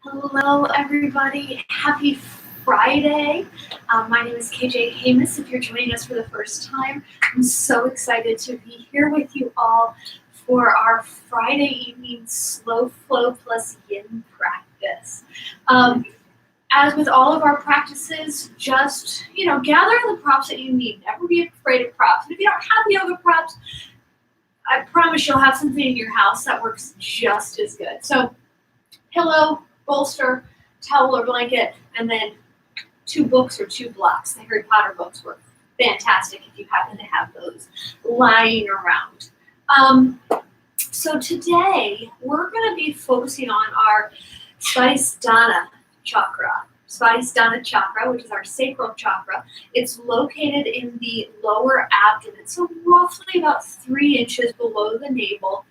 Hello, everybody. Happy Friday. My name is KJ Hamus. If you're joining us for the first time, I'm so excited to be here with you all for our Friday evening slow flow plus yin practice. As with all of our practices, just gather the props that you need. Never be afraid of props. And if you don't have yoga props, I promise you'll have something in your house that works just as good. So, pillow, bolster, towel or blanket, and then 2 books or 2 blocks. The Harry Potter books were fantastic if you happen to have those lying around. So today we're going to be focusing on our Svadhisthana chakra. Svadhisthana chakra, which is our sacral chakra. It's located in the lower abdomen, so roughly about 3 inches below the navel,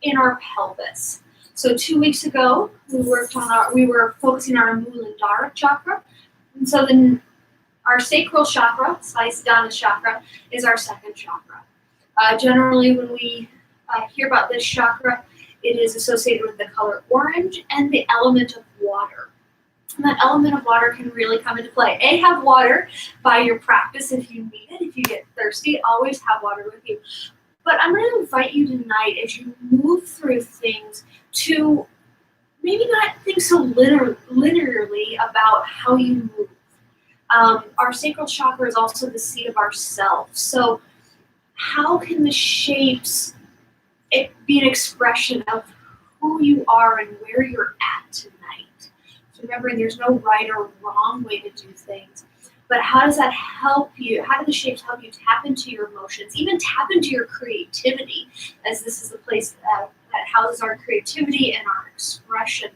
in our pelvis. So 2 weeks ago, we were focusing on our Muladhara chakra. And so then our sacral chakra, Svadhisthana chakra, is our second chakra. Generally, when we hear about this chakra, it is associated with the color orange and the element of water. And that element of water can really come into play. Have water by your practice if you need it. If you get thirsty, always have water with you. But I'm going to invite you tonight as you move through things to maybe not think so linearly about how you move. Our sacral chakra is also the seat of ourself. So how can the shapes be an expression of who you are and where you're at tonight? So remembering there's no right or wrong way to do things. But how does that help you? How do the shapes help you tap into your emotions, even tap into your creativity, as this is the place that houses our creativity and our expression.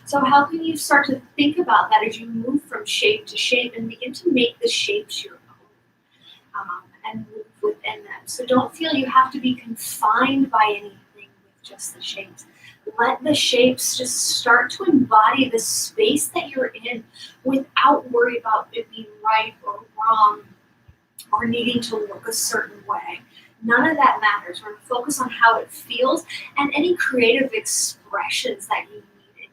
So how can you start to think about that as you move from shape to shape and begin to make the shapes your own and move within them? So don't feel you have to be confined by anything with just the shapes. Let the shapes just start to embody the space that you're in without worry about it being right or wrong or needing to look a certain way. None of that matters. We're going to focus on how it feels and any creative expressions that you need in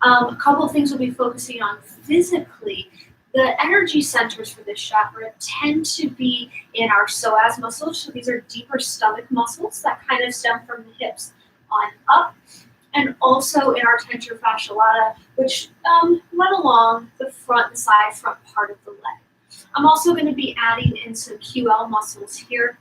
your body. A couple of things we'll be focusing on physically. The energy centers for this chakra tend to be in our psoas muscles. So these are deeper stomach muscles that kind of stem from the hips on up, and also in our tension fascia lata, which run along the side front part of the leg. I'm also going to be adding in some QL muscles here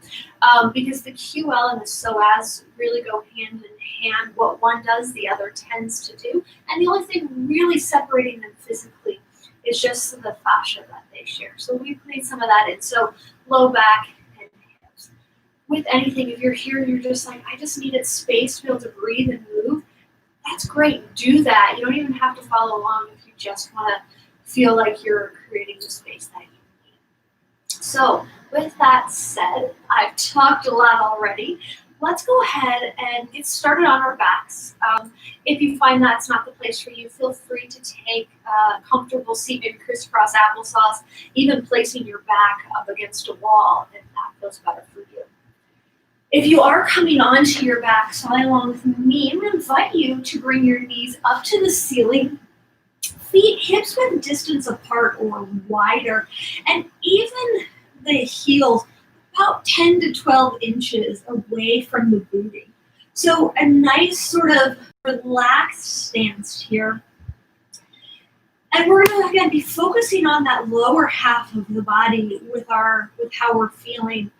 because the QL and the psoas really go hand in hand. What one does, the other tends to do. And the only thing really separating them physically is just the fascia that they share. So we put some of that in. So low back and hips. With anything, if you're here and you're just like, I just needed space to be able to breathe and move, that's great. Do that. You don't even have to follow along if you just want to feel like you're creating the space that you need. So with that said, I've talked a lot already. Let's go ahead and get started on our backs. If you find that's not the place for you, feel free to take a comfortable seat, maybe crisscross applesauce, even placing your back up against a wall if that feels better for you. If you are coming onto your back side along with me, I'm going to invite you to bring your knees up to the ceiling, feet hips width distance apart or wider, and even the heels about 10 to 12 inches away from the booty. So a nice sort of relaxed stance here. And we're going to, again, be focusing on that lower half of the body with how we're feeling.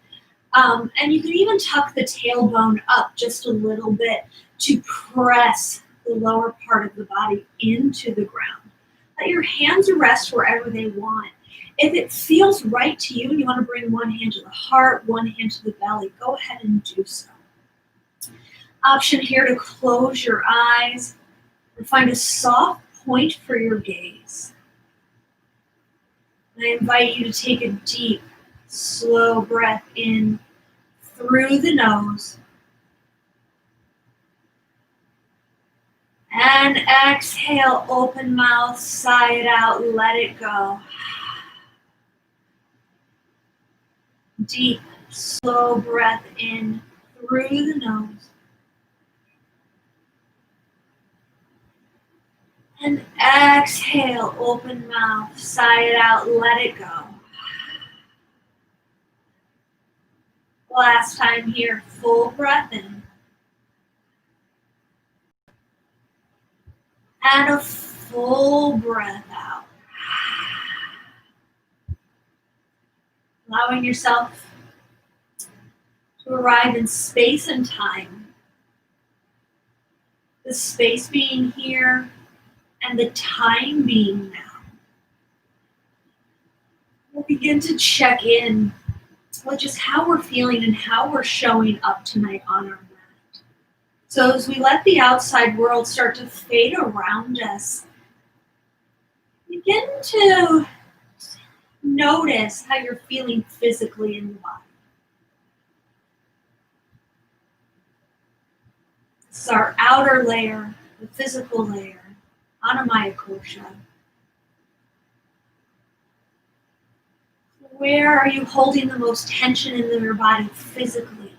And you can even tuck the tailbone up just a little bit to press the lower part of the body into the ground. Let your hands rest wherever they want. If it feels right to you and you want to bring one hand to the heart, one hand to the belly, go ahead and do so. Option here to close your eyes and find a soft point for your gaze. And I invite you to take a deep, slow breath in through the nose. And exhale, open mouth, sigh it out, let it go. Deep, slow breath in through the nose. And exhale, open mouth, sigh it out, let it go. Last time here, full breath in. And a full breath out. Allowing yourself to arrive in space and time. The space being here and the time being now. We'll begin to check in with just how we're feeling and how we're showing up tonight on our mat. So as we let the outside world start to fade around us, begin to notice how you're feeling physically in the body. This is our outer layer, the physical layer, Anamaya Kosha. Where are you holding the most tension in your body physically?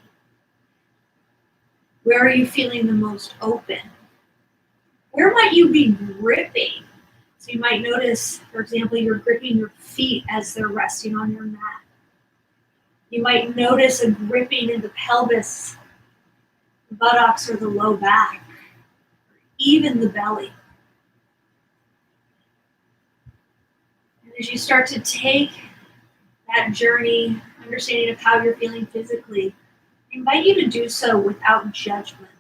Where are you feeling the most open? Where might you be gripping? So you might notice, for example, you're gripping your feet as they're resting on your mat. You might notice a gripping in the pelvis, the buttocks, or the low back, or even the belly. And as you start to take that journey, understanding of how you're feeling physically, I invite you to do so without judgment.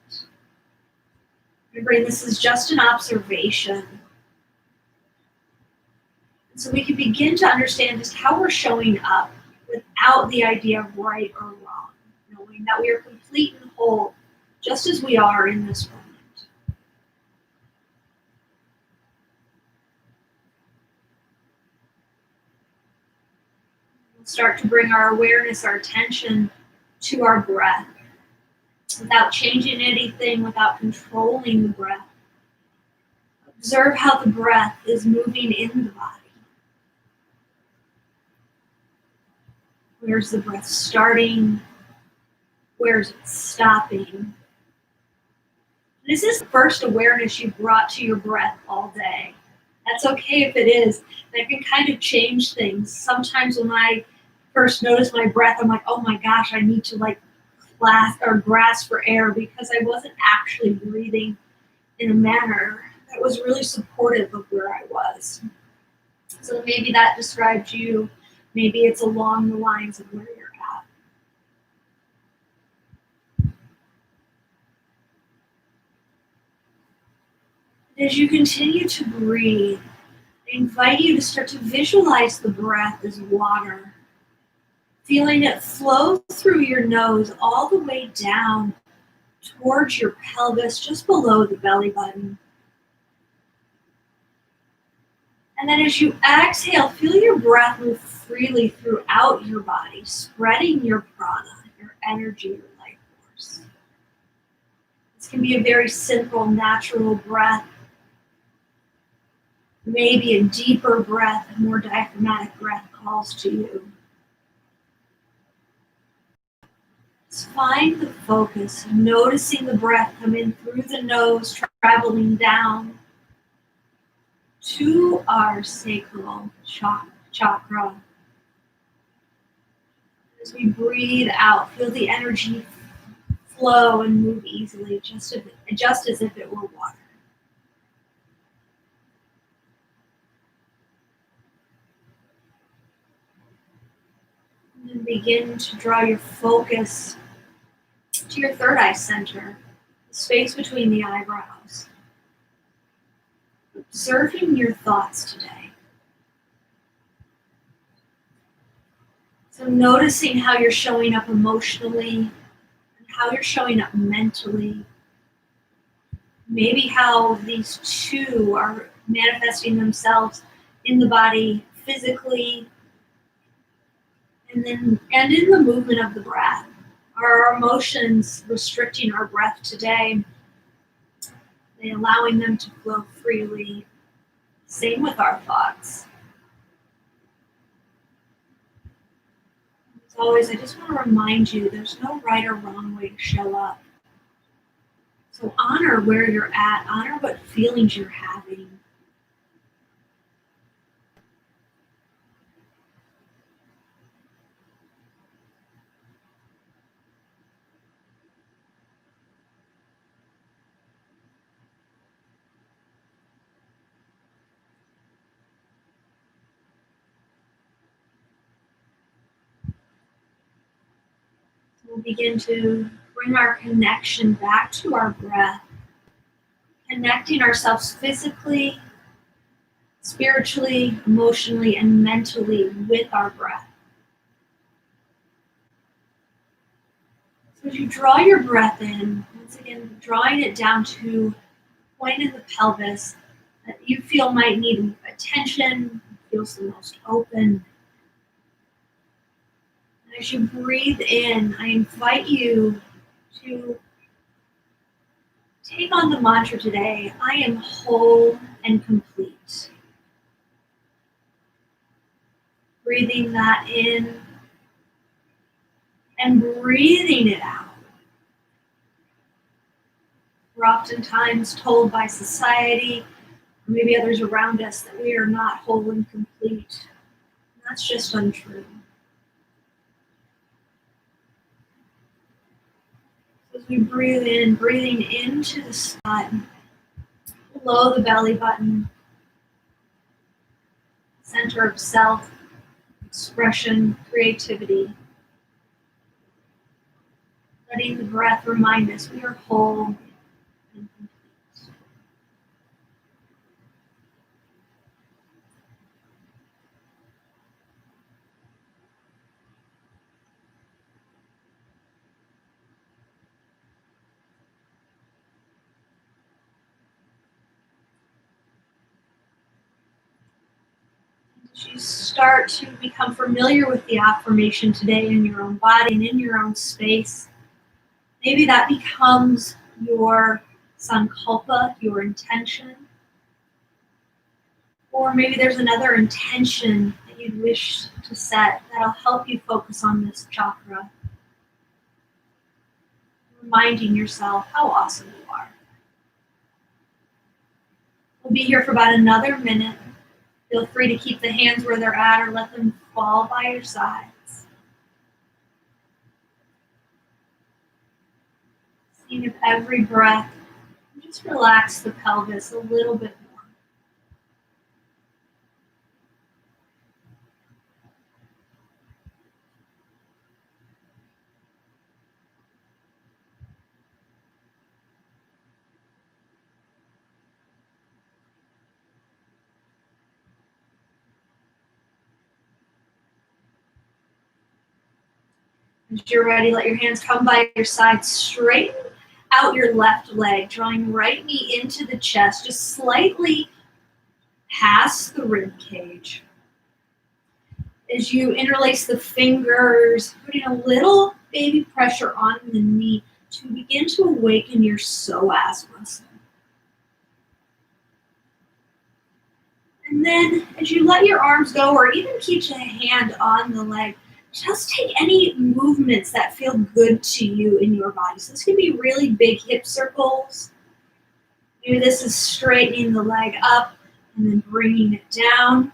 Remembering this is just an observation. And so we can begin to understand just how we're showing up without the idea of right or wrong, knowing that we are complete and whole just as we are in this moment. We'll start to bring our awareness, our attention to our breath without changing anything, without controlling the breath. Observe how the breath is moving in the body. Where's the breath starting? Where's it stopping? This is the first awareness you brought to your breath all day. That's okay if it is. That can kind of change things. Sometimes when I first notice my breath, I'm like, oh my gosh, I need to grasp for air because I wasn't actually breathing in a manner that was really supportive of where I was. So maybe that describes you. Maybe it's along the lines of where you're at. As you continue to breathe, I invite you to start to visualize the breath as water, feeling it flow through your nose all the way down towards your pelvis, just below the belly button. And then as you exhale, feel your breath move freely throughout your body, spreading your prana, your energy, your life force. This can be a very simple, natural breath. Maybe a deeper breath, a more diaphragmatic breath calls to you. Just find the focus, noticing the breath come in through the nose, traveling down to our sacral chakra. As we breathe out, feel the energy flow and move easily, just as if it were water. And then begin to draw your focus to your third eye center, the space between the eyebrows. Observing your thoughts today. So noticing how you're showing up emotionally, and how you're showing up mentally. Maybe how these two are manifesting themselves in the body physically, and in the movement of the breath. Are our emotions restricting our breath today? Are they allowing them to flow freely? Same with our thoughts. As always, I just want to remind you, there's no right or wrong way to show up. So honor where you're at, honor what feelings you're having. We'll begin to bring our connection back to our breath, connecting ourselves physically, spiritually, emotionally, and mentally with our breath. So as you draw your breath in, once again, drawing it down to a point in the pelvis that you feel might need attention, feels the most open. And as you breathe in, I invite you to take on the mantra today, I am whole and complete. Breathing that in and breathing it out. We're oftentimes told by society, or maybe others around us, that we are not whole and complete. And that's just untrue. So as we breathe in, breathing into the spine, below the belly button, center of self, expression, creativity. Letting the breath remind us we are whole and complete. As you start to become familiar with the affirmation today in your own body and in your own space, maybe that becomes your sankalpa, your intention. Or maybe there's another intention that you'd wish to set that'll help you focus on this chakra. Reminding yourself how awesome you are. We'll be here for about another minute. Feel free to keep the hands where they're at or let them fall by your sides. Seeing if every breath, just relax the pelvis a little bit more. As you're ready, let your hands come by your side. Straighten out your left leg, drawing right knee into the chest, just slightly past the rib cage. As you interlace the fingers, putting a little baby pressure on the knee to begin to awaken your psoas muscle. And then as you let your arms go, or even keep a hand on the leg, just take any movements that feel good to you in your body. So this can be really big hip circles. Maybe this is straightening the leg up and then bringing it down.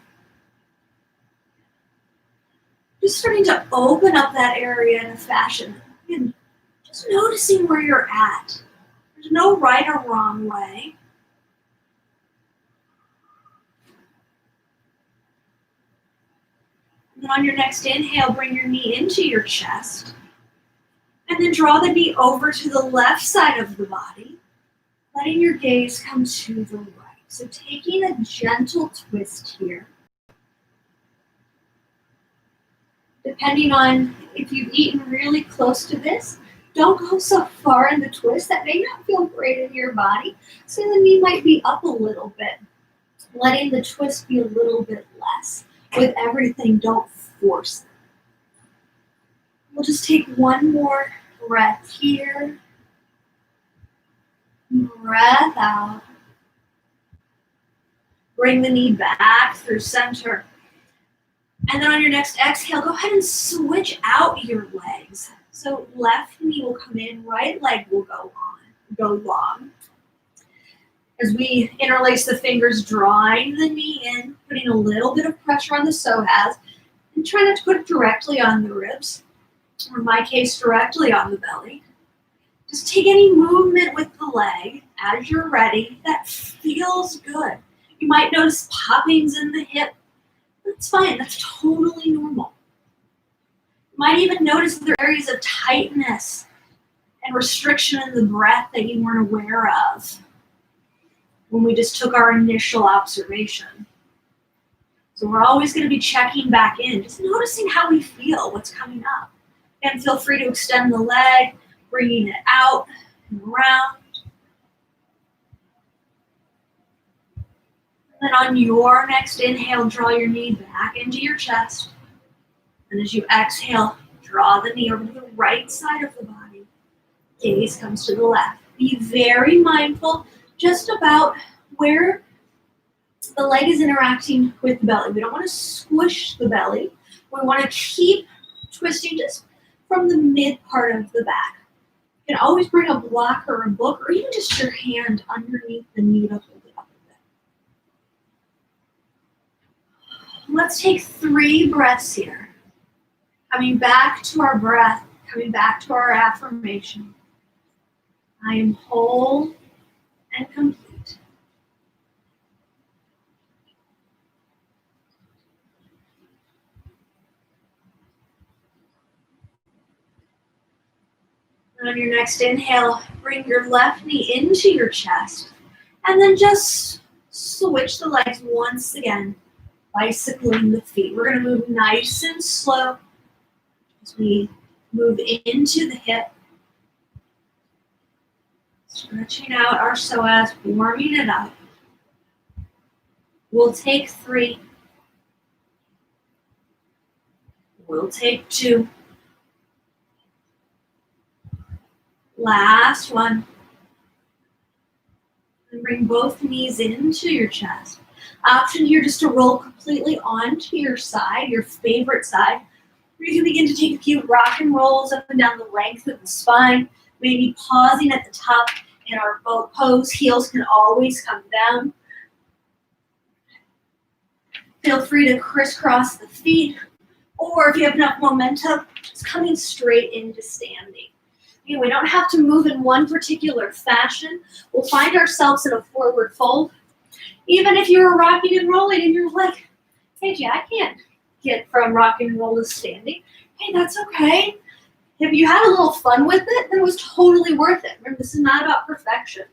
Just starting to open up that area in a fashion. And just noticing where you're at. There's no right or wrong way. And on your next inhale, bring your knee into your chest. And then draw the knee over to the left side of the body, letting your gaze come to the right. So taking a gentle twist here. Depending on if you've eaten really close to this, don't go so far in the twist. That may not feel great in your body. So the knee might be up a little bit, letting the twist be a little bit less. With everything, don't force it. We'll just take one more breath here. Breath out. Bring the knee back through center. And then on your next exhale, go ahead and switch out your legs. So left knee will come in, right leg will go long. As we interlace the fingers, drawing the knee in, putting a little bit of pressure on the psoas, and try not to put it directly on the ribs, or in my case, directly on the belly. Just take any movement with the leg as you're ready that feels good. You might notice poppings in the hip. That's fine, that's totally normal. You Might even notice that there are areas of tightness and restriction in the breath that you weren't aware of when we just took our initial observation. So we're always going to be checking back in, just noticing how we feel, what's coming up. And feel free to extend the leg, bringing it out and around. And then on your next inhale, draw your knee back into your chest. And as you exhale, draw the knee over to the right side of the body. Gaze comes to the left. Be very mindful just about where the leg is interacting with the belly. We don't want to squish the belly. We want to keep twisting just from the mid part of the back. You can always bring a block or a book or even just your hand underneath the knee to hold it up a bit. Let's take 3 breaths here. Coming back to our breath, coming back to our affirmation. I am whole and complete. And on your next inhale, bring your left knee into your chest. And then just switch the legs once again, bicycling the feet. We're going to move nice and slow as we move into the hip. Stretching out our psoas, warming it up. We'll take 3. We'll take 2. Last one. And bring both knees into your chest. Option here just to roll completely onto your side, your favorite side. You can begin to take a few rock and rolls up and down the length of the spine, maybe pausing at the top in our boat pose. Heels can always come down. Feel free to crisscross the feet, or if you have enough momentum, just coming straight into standing. Again, we don't have to move in one particular fashion. We'll find ourselves in a forward fold. Even if you're rocking and rolling and you're like, hey, Jay, I can't get from rocking and roll to standing. Hey, that's okay. If you had a little fun with it, then it was totally worth it. Remember, this is not about perfection.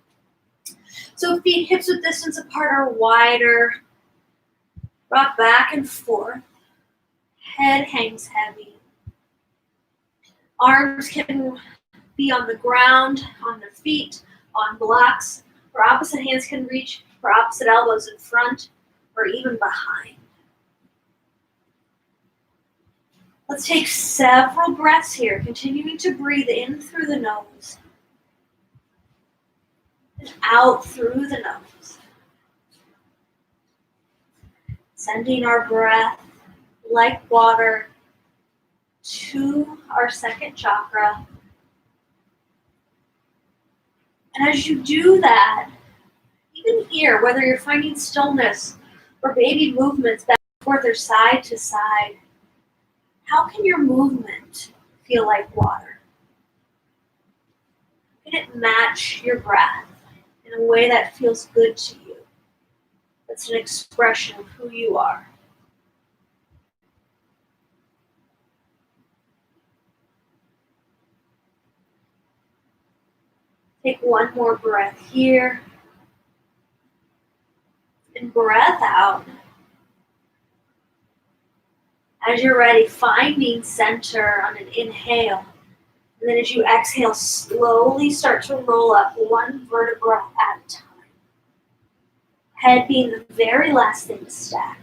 So feet hips width distance apart are wider. Rock back and forth. Head hangs heavy. Arms can be on the ground, on the feet, on blocks, or opposite hands can reach for opposite elbows in front or even behind. Let's take several breaths here, continuing to breathe in through the nose and out through the nose. Sending our breath like water to our second chakra. And as you do that, even here, whether you're finding stillness or baby movements back and forth or side to side, how can your movement feel like water? Can it match your breath in a way that feels good to you? That's an expression of who you are. Take one more breath here. And breath out. As you're ready, finding center on an inhale. And then as you exhale, slowly start to roll up one vertebra at a time. Head being the very last thing to stack.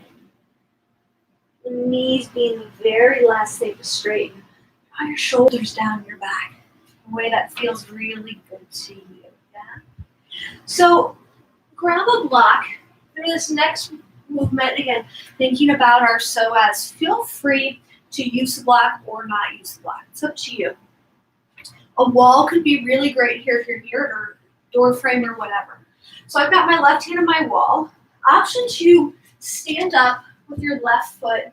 The knees being the very last thing to straighten. Draw your shoulders down your back in a way that feels really good to you. Yeah? So grab a block. For this next movement, again, thinking about our psoas, feel free to use the block or not use the block. It's up to you. A wall could be really great here if you're near it, or door frame or whatever. So I've got my left hand on my wall. Option to stand up with your left foot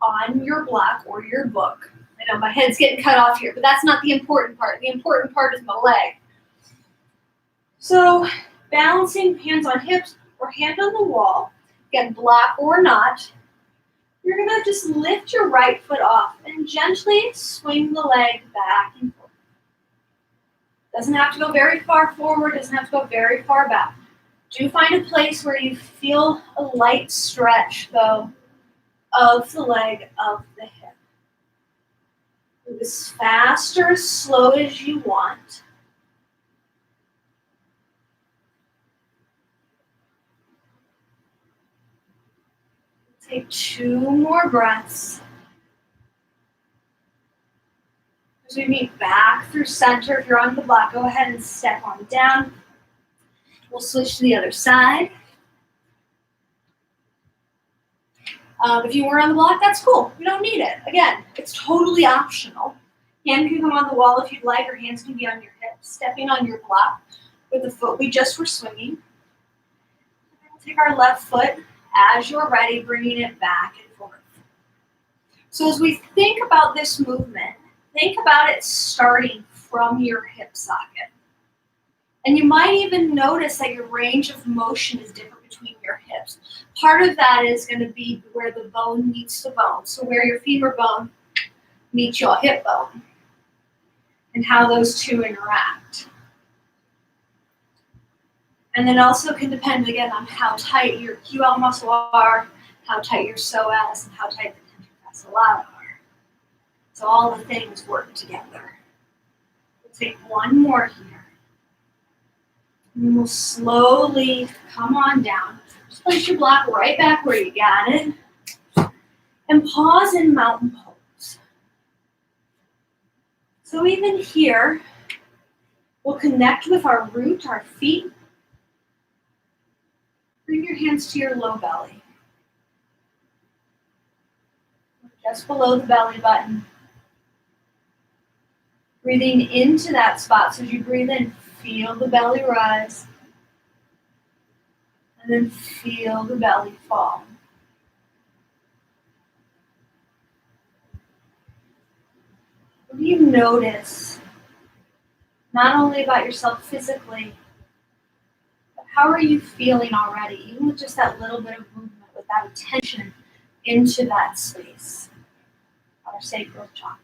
on your block or your book. I know my head's getting cut off here, but that's not the important part. The important part is my leg. So balancing hands on hips or hand on the wall, again, block or not. You're gonna just lift your right foot off and gently swing the leg back and forth. Doesn't have to go very far forward, doesn't have to go very far back. Do find a place where you feel a light stretch, though, of the leg, of the hip. Move as fast or as slow as you want. Take 2 more breaths. As we meet back through center, if you're on the block, go ahead and step on down. We'll switch to the other side. If you were on the block, that's cool. We don't need it. Again, it's totally optional. Hand can come on the wall if you'd like, or hands can be on your hips. Stepping on your block with the foot we just were swinging. We'll take our left foot as you're ready, bringing it back and forth. So as we think about this movement, think about it starting from your hip socket. And you might even notice that your range of motion is different between your hips. Part of that is going to be where the bone meets the bone. So where your femur bone meets your hip bone and how those two interact. And then also can depend again on how tight your QL muscle are, how tight your psoas, and how tight the tension are. So all the things work together. We'll take one more here. And we'll slowly come on down. Just place your block right back where you got it. And pause in mountain pose. So even here, we'll connect with our root, our feet. Bring your hands to your low belly. Just below the belly button. Breathing into that spot. So as you breathe in, feel the belly rise. And then feel the belly fall. What do you notice? Not only about yourself physically, but how are you feeling already? Even with just that little bit of movement, with that attention into that space. Our sacral chakra.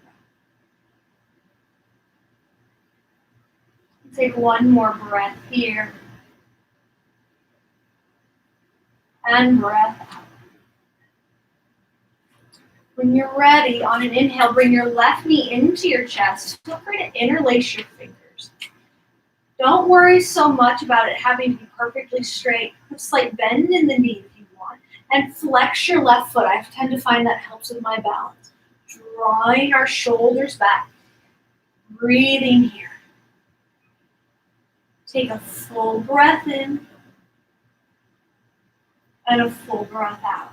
Take one more breath here. And breath out. When you're ready, on an inhale, bring your left knee into your chest. Feel free to interlace your fingers. Don't worry so much about it having to be perfectly straight. Put a slight bend in the knee if you want. And flex your left foot. I tend to find that helps with my balance. Drawing our shoulders back. Breathing here. Take a full breath in and a full breath out.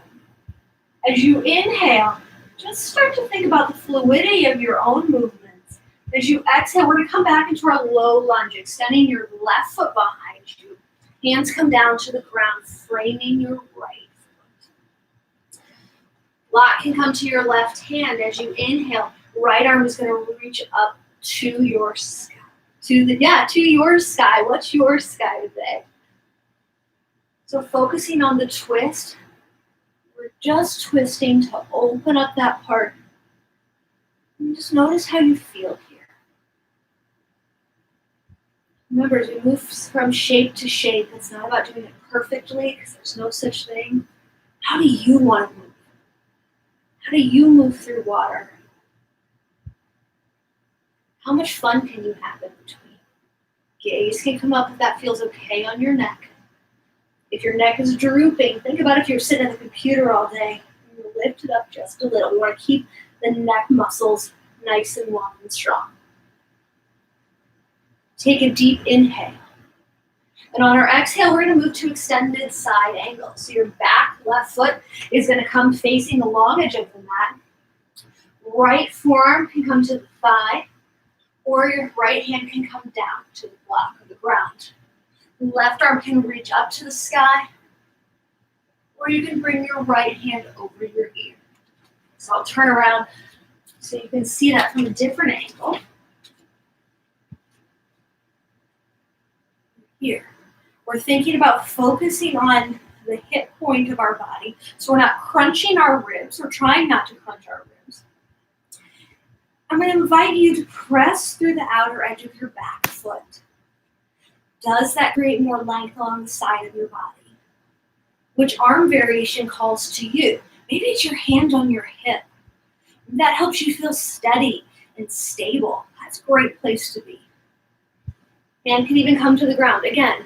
As you inhale, just start to think about the fluidity of your own movements. As you exhale, we're going to come back into our low lunge, extending your left foot behind you. Hands come down to the ground, framing your right foot. Block can come to your left hand. As you inhale, right arm is going to reach up to your sky. To your sky. What's your sky today? So focusing on the twist, we're just twisting to open up that part. And just notice how you feel here. Remember, as we move from shape to shape, it's not about doing it perfectly, because there's no such thing. How do you want to move? How do you move through water? How much fun can you have in between? Gaze can come up if that feels okay on your neck. If your neck is drooping, think about if you're sitting at the computer all day. You lift it up just a little. We want to keep the neck muscles nice and long and strong. Take a deep inhale. And on our exhale, we're going to move to extended side angle. So your back left foot is going to come facing the long edge of the mat. Right forearm can come to the thigh, or your right hand can come down to the block of the ground. Left arm can reach up to the sky, or you can bring your right hand over your ear. So I'll turn around so you can see that from a different angle. Here, we're thinking about focusing on the the hip point of our body. So we're not crunching our ribs. We're trying not to crunch our ribs. I'm going to invite you to press through the outer edge of your back foot. Does that create more length along the side of your body? Which arm variation calls to you? Maybe it's your hand on your hip. That helps you feel steady and stable. That's a great place to be. Hand can even come to the ground. Again,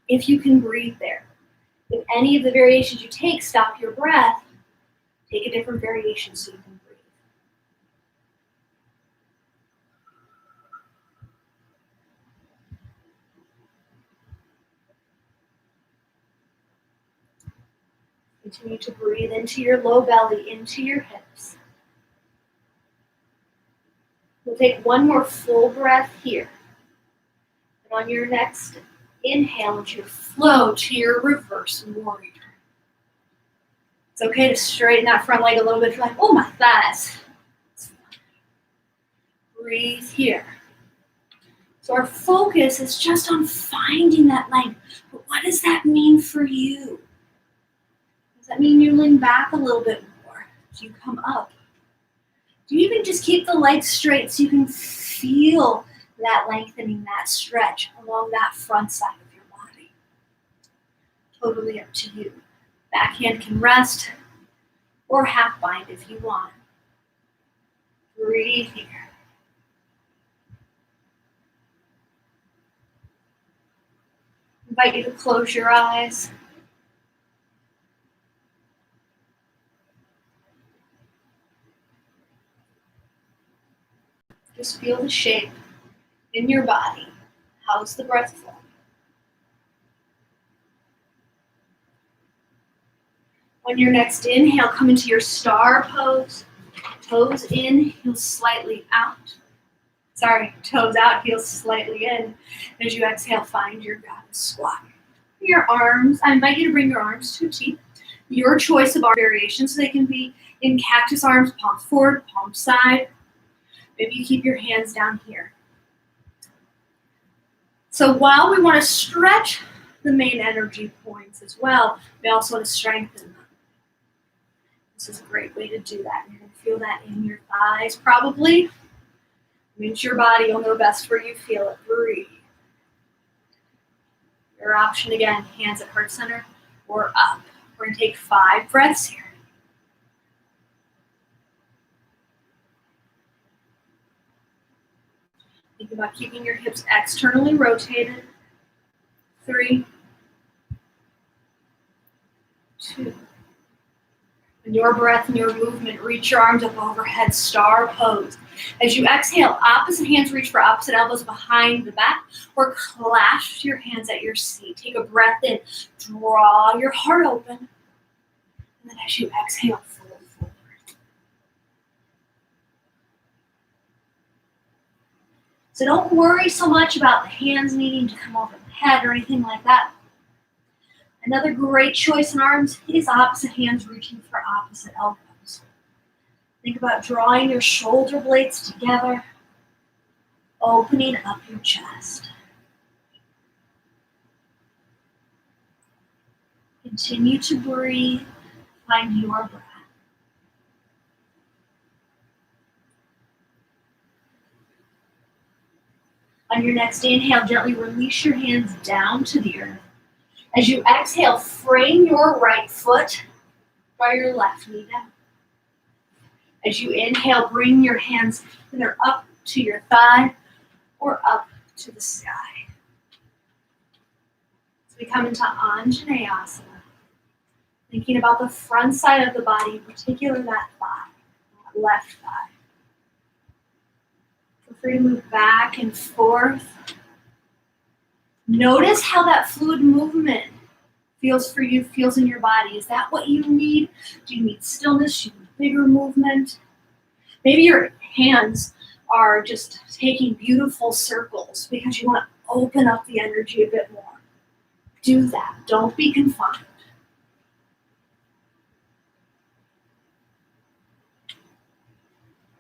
if you can breathe there. If any of the variations you take stop your breath, take a different variation so you can breathe. Continue to breathe into your low belly, into your hips. We'll take one more full breath here. And on your next inhale, as you flow to your reverse warrior. It's okay to straighten that front leg a little bit. If you're like, oh, my thighs. Breathe here. So our focus is just on finding that length. But what does that mean for you? Does that mean you lean back a little bit more? Do you come up? Do you even just keep the legs straight so you can feel that lengthening, that stretch along that front side of your body? Totally up to you. Backhand can rest or half bind if you want. Breathe here. Invite you to close your eyes. Just feel the shape in your body. How's the breath flow? On your next inhale, come into your star pose. Toes in, heels slightly out. Toes out, heels slightly in. As you exhale, find your goddess squat. Your arms, I invite you to bring your arms to a T. Your choice of arm variations, so they can be in cactus arms, palm forward, palm side. Maybe you keep your hands down here. So while we want to stretch the main energy points as well, we also want to strengthen them. This is a great way to do that. You're going to feel that in your thighs probably. It means your body, you'll know best where you feel it. Breathe. Your option again, hands at heart center or up. We're going to take 5 breaths here. Think about keeping your hips externally rotated. 3, 2. In your breath and your movement, reach your arms up overhead, star pose. As you exhale, opposite hands reach for opposite elbows behind the back, or clasp your hands at your seat. Take a breath in, draw your heart open, and then as you exhale, fold forward. So don't worry so much about the hands needing to come over the head or anything like that. Another great choice in arms is opposite hands reaching for opposite elbows. Think about drawing your shoulder blades together, opening up your chest. Continue to breathe, find your breath. On your next inhale, gently release your hands down to the earth. As you exhale, frame your right foot, draw your left knee down. As you inhale, bring your hands either up to your thigh or up to the sky. So we come into Anjaneyasana, thinking about the front side of the body, in particular that thigh, that left thigh. Feel free to move back and forth. Notice how that fluid movement feels for you, feels in your body. Is that what you need? Do you need stillness? Do you need bigger movement? Maybe your hands are just taking beautiful circles because you want to open up the energy a bit more. Do that. Don't be confined.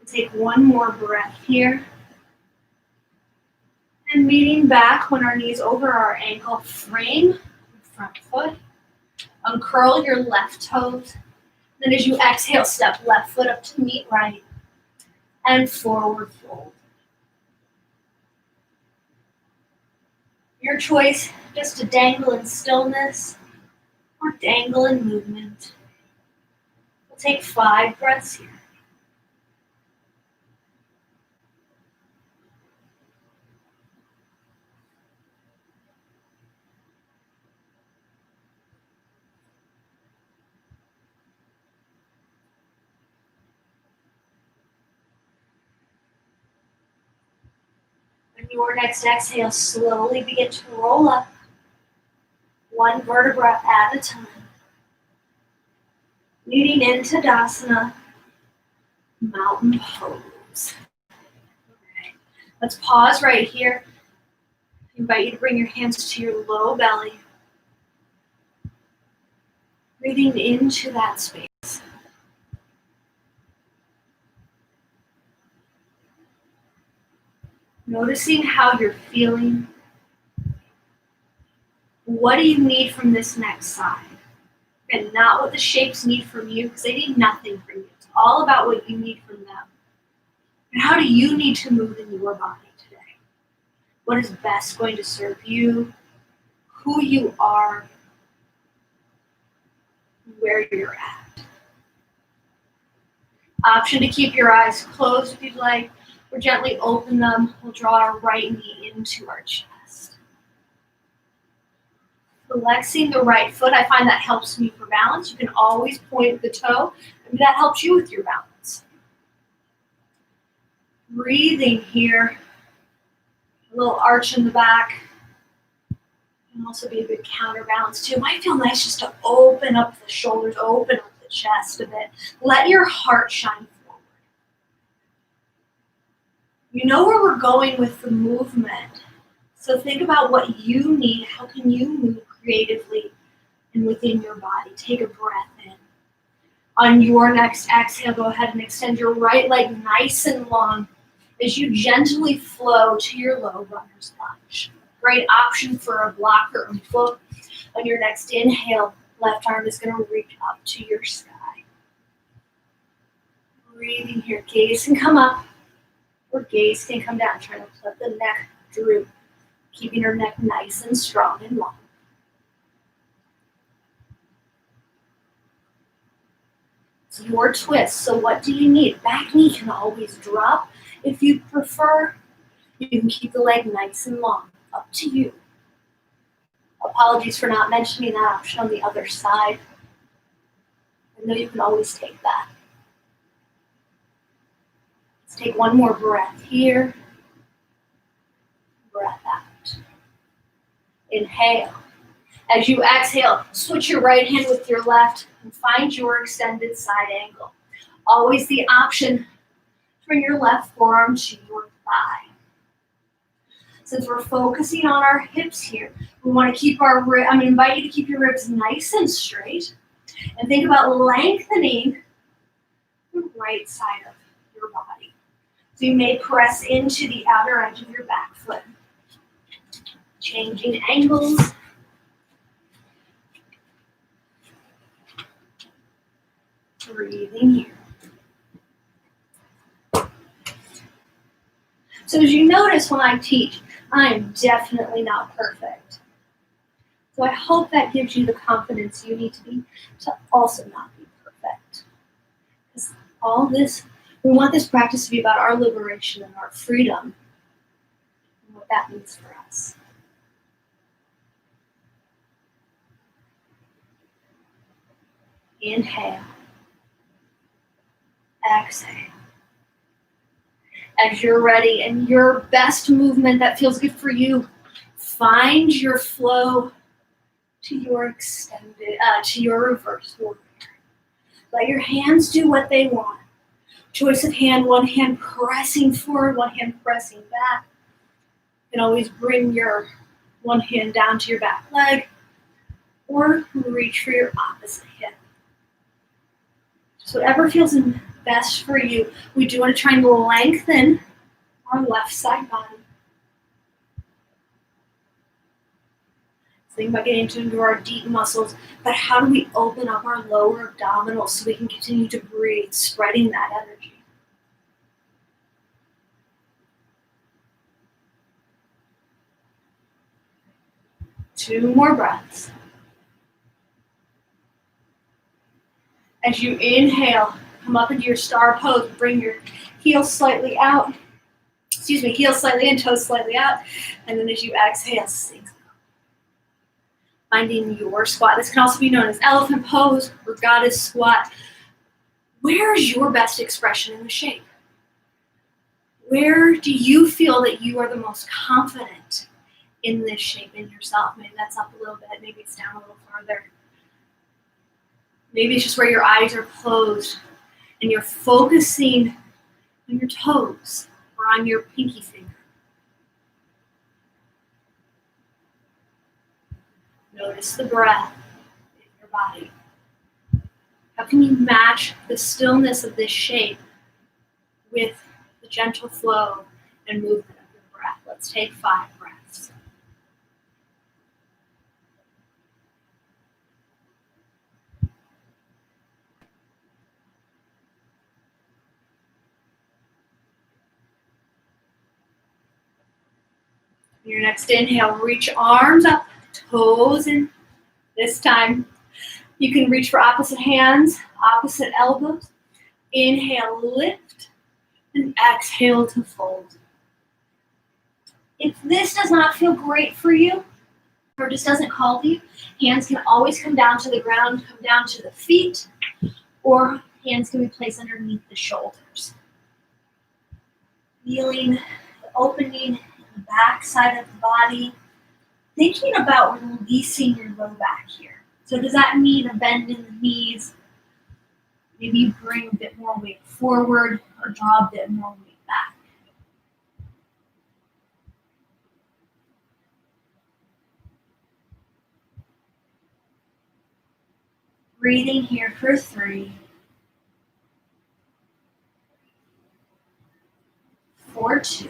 Take one more breath here. And meeting back when our knees over our ankle, frame the front foot, Uncurl your left toes. Then as you exhale, step left foot up to meet right and forward fold. Your choice, just to dangle in stillness or dangle in movement. We'll take 5 breaths here. On your next exhale, slowly begin to roll up, one vertebra at a time. Leading into Tadasana, mountain pose. Okay. Let's pause right here. I invite you to bring your hands to your low belly. Breathing into that space. Noticing how you're feeling. What do you need from this next side? And not what the shapes need from you, because they need nothing from you. It's all about what you need from them. And how do you need to move in your body today? What is best going to serve you, who you are, where you're at. Option to keep your eyes closed if you'd like, or gently open them. We'll draw our right knee into our chest. Flexing the right foot, I find that helps me for balance. You can always point the toe, and that helps you with your balance. Breathing here, a little arch in the back. Can also be a good counterbalance too. It might feel nice just to open up the shoulders, open up the chest a bit. Let your heart shine forward. You know where we're going with the movement. So think about what you need. How can you move creatively and within your body? Take a breath in. On your next exhale, go ahead and extend your right leg nice and long as you gently flow to your low runner's lunge. Great option for a blocker and float. On your next inhale, left arm is going to reach up to your sky. Breathing here, gaze can come up or gaze can come down. Trying to let the neck droop, keeping your neck nice and strong and long. It's your twist, so what do you need? Back knee can always drop. If you prefer, you can keep the leg nice and long. Up to you. Apologies for not mentioning that option on the other side. I know you can always take that. Let's take one more breath here. Breath out. Inhale. As you exhale, switch your right hand with your left and find your extended side angle. Always the option to bring your left forearm to your thigh. Since we're focusing on our hips here, we want to keep I'm going to invite you to keep your ribs nice and straight and think about lengthening the right side of your body. So you may press into the outer edge of your back foot. Changing angles. Breathing here. So as you notice when I teach, I am definitely not perfect. So I hope that gives you the confidence you need to also not be perfect. Because all this, we want this practice to be about our liberation and our freedom and what that means for us. Inhale. Exhale. As you're ready and your best movement that feels good for you, find your flow to your extended, to your reverse warrior. Let your hands do what they want. Choice of hand, one hand pressing forward, one hand pressing back. You can always bring your one hand down to your back leg or reach for your opposite hip. So whatever feels best for you. We do want to try and lengthen our left side body. Think about getting into our deep muscles, but how do we open up our lower abdominals so we can continue to breathe, spreading that energy? Two more breaths. As you inhale, come up into your star pose, bring your heels slightly out. Heels slightly in, toes slightly out. And then as you exhale, sink. Finding your squat. This can also be known as elephant pose or goddess squat. Where is your best expression in the shape? Where do you feel that you are the most confident in this shape in yourself? Maybe that's up a little bit, maybe it's down a little farther. Maybe it's just where your eyes are closed and you're focusing on your toes or on your pinky finger. Notice the breath in your body. How can you match the stillness of this shape with the gentle flow and movement of your breath? Let's take 5 breaths. Your next inhale, reach arms up, toes in. This time, you can reach for opposite hands, opposite elbows. Inhale, lift, and exhale to fold. If this does not feel great for you, or just doesn't call to you, hands can always come down to the ground, come down to the feet, or hands can be placed underneath the shoulders. Feeling the opening in the back side of the body, thinking about releasing your low back here. So does that mean a bend in the knees? Maybe you bring a bit more weight forward or draw a bit more weight back. Breathing here for 3, 4, 2.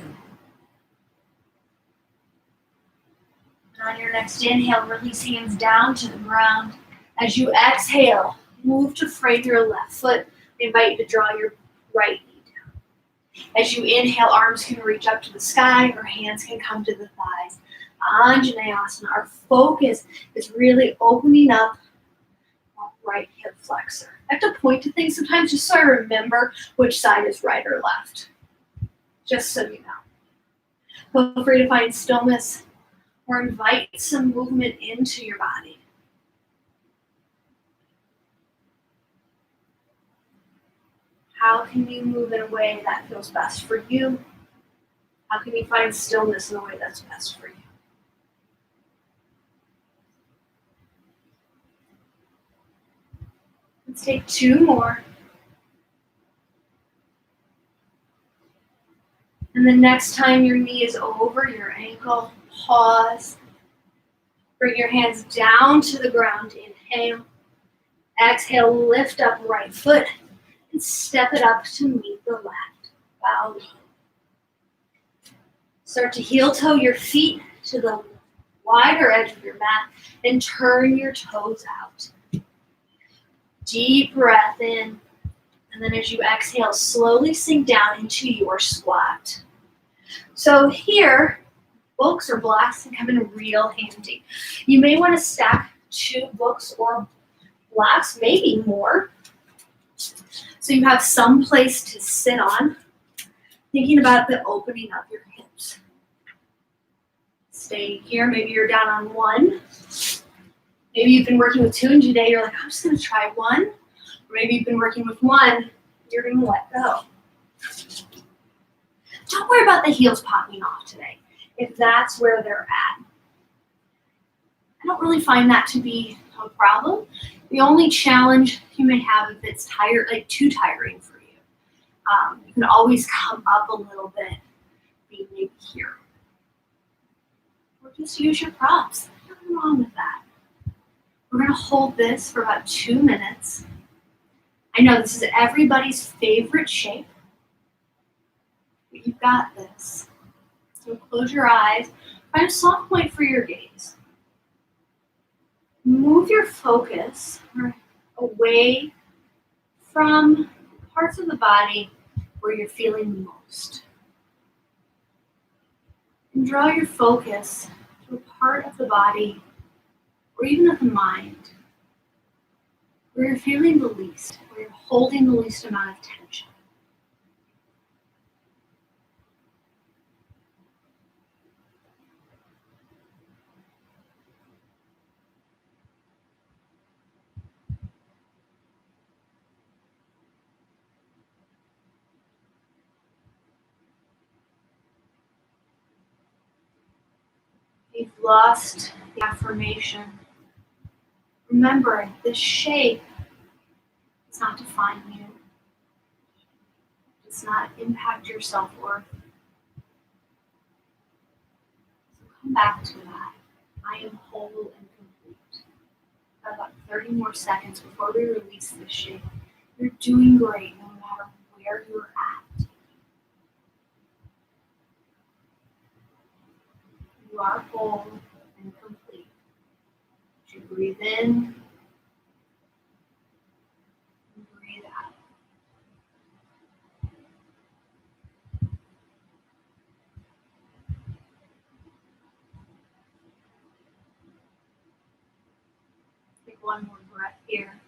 And on your next inhale, release hands down to the ground. As you exhale, move to frame your left foot. I invite you to draw your right knee down. As you inhale, arms can reach up to the sky or hands can come to the thighs. Anjaneyasana, our focus is really opening up our right hip flexor. I have to point to things sometimes just so I remember which side is right or left. Just so you know. Feel free to find stillness or invite some movement into your body. How can you move in a way that feels best for you? How can you find stillness in a way that's best for you? Let's take 2 more. And the next time your knee is over your ankle, pause. Bring your hands down to the ground. Inhale. Exhale, lift up right foot and step it up to meet the left. Bow low. Start to heel toe your feet to the wider edge of your mat and turn your toes out. Deep breath in. And then as you exhale, slowly sink down into your squat. So here, books or blocks can come in real handy. You may want to stack 2 books or blocks, maybe more, so you have some place to sit on, thinking about the opening of your hips. Stay here, maybe you're down on 1. Maybe you've been working with 2 and today you're like, I'm just gonna try 1. Or maybe you've been working with 1, you're gonna let go. Don't worry about the heels popping off today, if that's where they're at. I don't really find that to be a problem. The only challenge you may have if it's too tiring for you. You can always come up a little bit, maybe here. Or just use your props. Nothing wrong with that. We're gonna hold this for about 2 minutes. I know this is everybody's favorite shape, but you've got this. So close your eyes, find a soft point for your gaze. move your focus away from parts of the body where you're feeling the most. And draw your focus to a part of the body, or even of the mind, where you're feeling the least, where you're holding the least amount of tension. You've lost the affirmation. Remember, this shape does not define you. It does not impact your self-worth. So come back to that. I am whole and complete. About 30 more seconds before we release this shape. You're doing great no matter where you're at. You are whole and complete. As you breathe in and breathe out. Take one more breath here.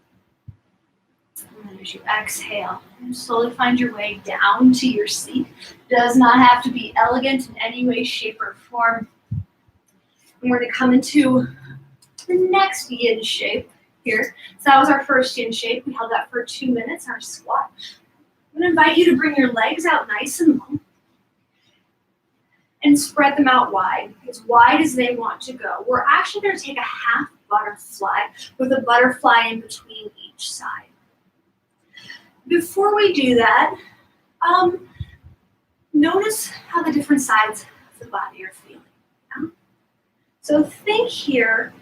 And then as you exhale, you slowly find your way down to your seat. Does not have to be elegant in any way, shape, or form. And we're going to come into the next yin shape here. So that was our first yin shape. We held that for 2 minutes, our squat. I'm going to invite you to bring your legs out nice and long and spread them out wide, as wide as they want to go. We're actually going to take a half butterfly with a butterfly in between each side. Before we do that, notice how the different sides of the body are feeling. Yeah? So think here,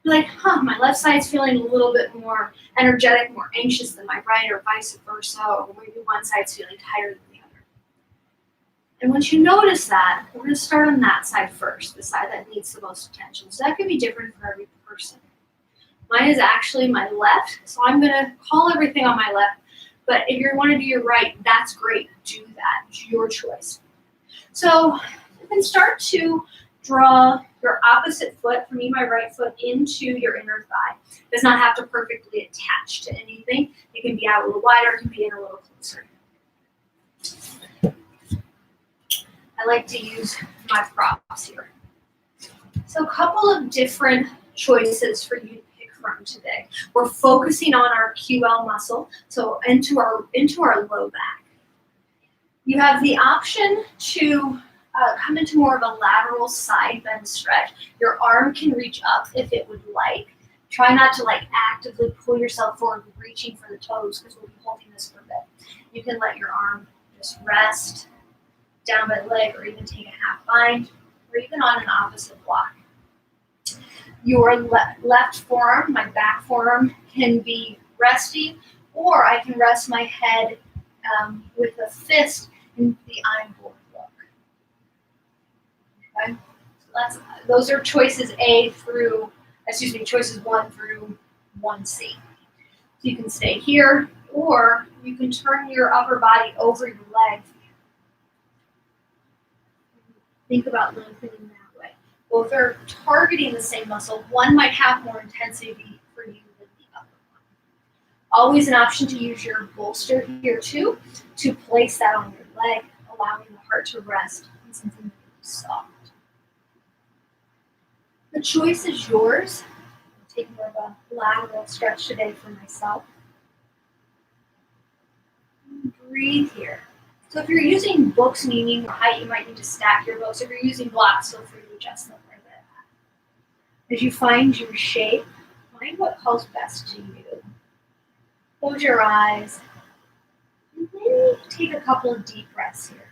like, my left side's feeling a little bit more energetic, more anxious than my right, or vice versa, or maybe one side's feeling tighter than the other. And once you notice that, we're going to start on that side first, the side that needs the most attention. So that can be different for every person. Mine is actually my left, so I'm going to call everything on my left. But if you want to do your right, that's great. Do that. It's your choice. So you can start to draw your opposite foot, for me, my right foot, into your inner thigh. It does not have to perfectly attach to anything. It can be out a little wider, it can be in a little closer. I like to use my props here. So a couple of different choices for you to pick from today. We're focusing on our QL muscle, so into our low back. You have the option to come into more of a lateral side bend stretch. Your arm can reach up if it would like. Try not to actively pull yourself forward, reaching for the toes, because we'll be holding this for a bit. You can let your arm just rest down by the leg, or even take a half bind, or even on an opposite block. Your left forearm, my back forearm, can be resting, or I can rest my head with a fist in the I'm board look. Okay, so those are choices choices 1 through 1C. So you can stay here, or you can turn your upper body over your legs. Think about lengthening that way. Both are targeting the same muscle. One might have more intensity for you than the other one. Always an option to use your bolster here too, to place that on your leg, allowing the heart to rest on something really soft. The choice is yours. I'm taking more of a lateral stretch today for myself. Breathe here. So if you're using books and you need more height, you might need to stack your books. If you're using blocks, feel free to adjust them where they're at. As you find your shape, find what calls best to you. Close your eyes. And maybe take a couple of deep breaths here.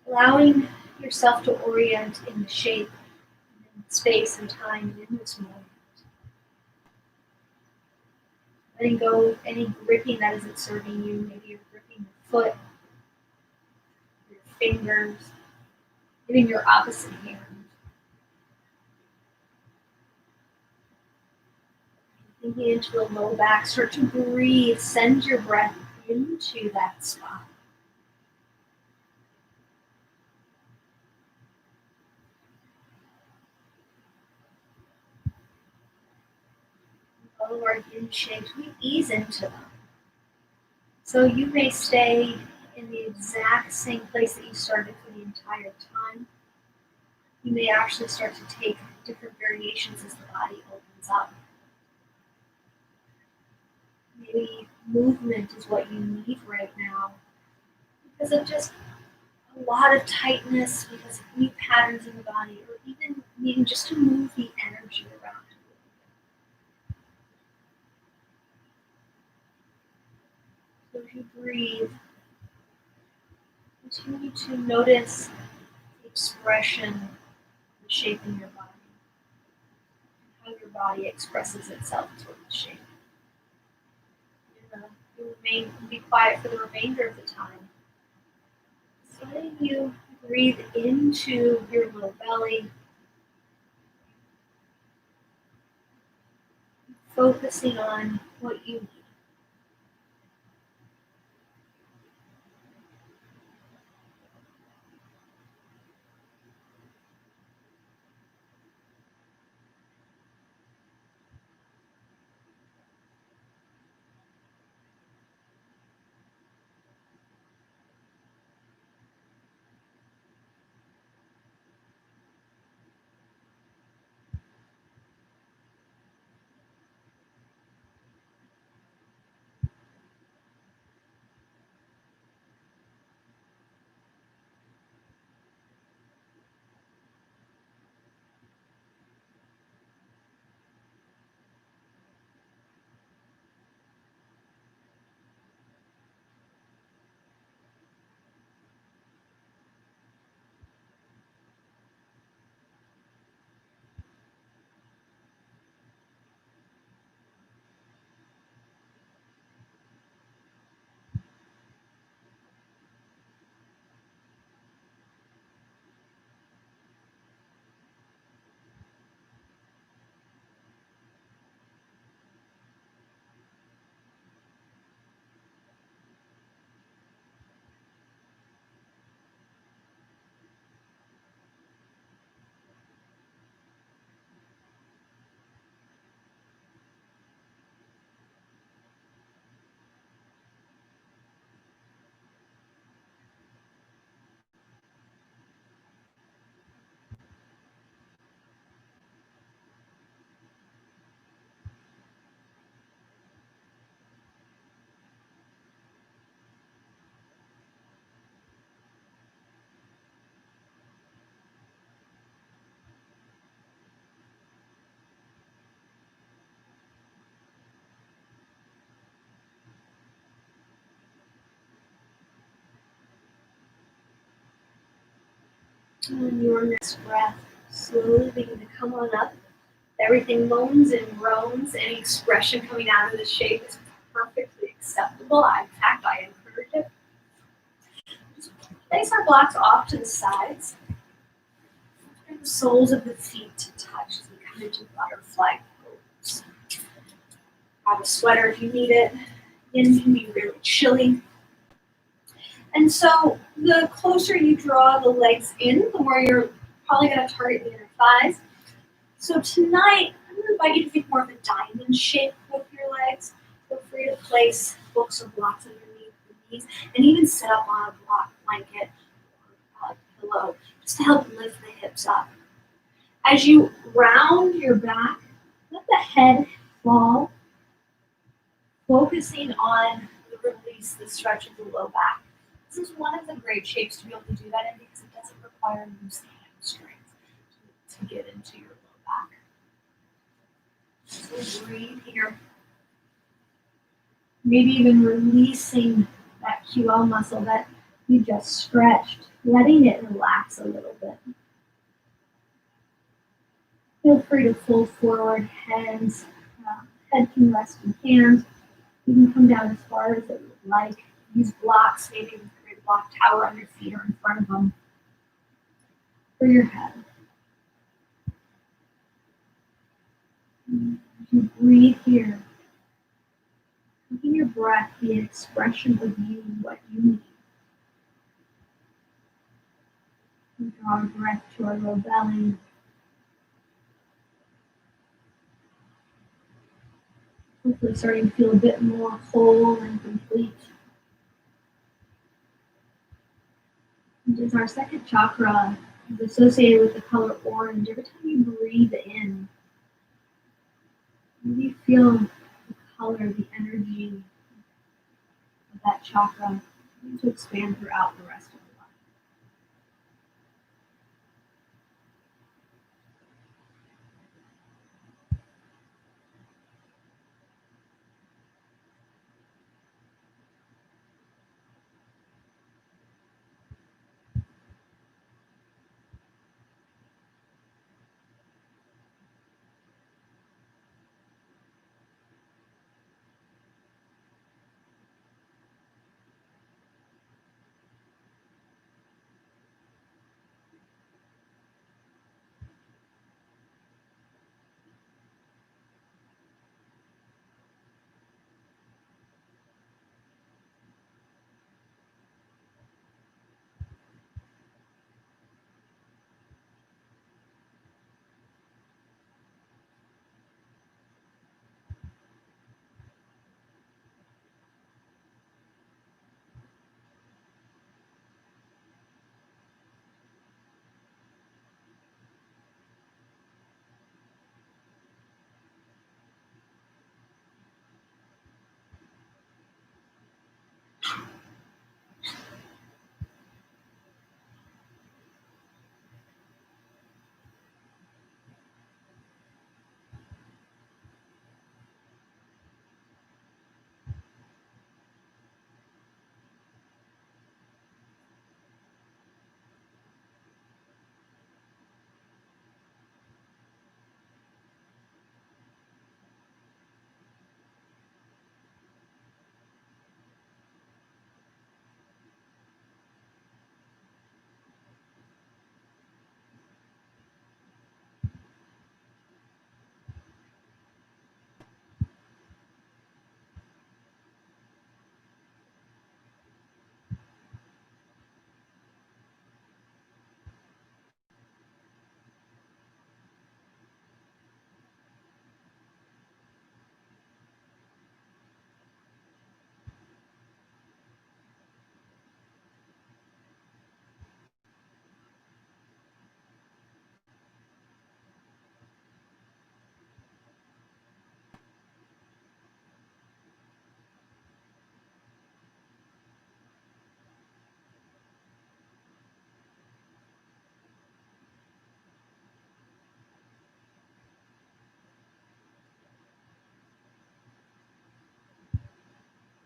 Allowing yourself to orient in the shape, in space and time, and in this moment. Letting go of any gripping that isn't serving you. Maybe you're gripping your foot, your fingers, even your opposite hand. Maybe into the low back. Start to breathe. Send your breath into that spot. Lower yin shapes, we ease into them. So you may stay in the exact same place that you started for the entire time. You may actually start to take different variations as the body opens up. Maybe movement is what you need right now because of just a lot of tightness, because of new patterns in the body, or even needing just to move the energy around. So as you breathe, continue to notice the expression, the shape in your body, how your body expresses itself toward the shape. You be quiet for the remainder of the time. So letting you breathe into your low belly, focusing on what you need. And your next breath, slowly begin to come on up. Everything moans and groans. Any expression coming out of the shape is perfectly acceptable. In fact, I encourage it. Just place our blocks off to the sides. Bring the soles of the feet to touch as we come into butterfly pose. Grab a sweater if you need it. Yin can be really chilly. And so the closer you draw the legs in, the more you're probably going to target the inner thighs. So tonight, I'm going to invite you to think more of a diamond shape with your legs. Feel free to place books or blocks underneath the knees, and even sit up on a block blanket or pillow, just to help lift the hips up. As you round your back, let the head fall, focusing on the release, the stretch of the low back. This is one of the great shapes to be able to do that in because it doesn't require loosening hamstrings to get into your low back. So breathe here. Maybe even releasing that QL muscle that you just stretched, letting it relax a little bit. Feel free to fold forward, hands, head can rest in hands. You can come down as far as it would like. Use blocks, maybe create a block tower on your feet or in front of them for your head. As you breathe here, the expression of you, what you need. We draw our breath to our low belly. Hopefully starting to feel a bit more whole and complete. And as our second chakra is associated with the color orange, every time you breathe in, really feel the color, the energy of that chakra to expand throughout the rest of the body.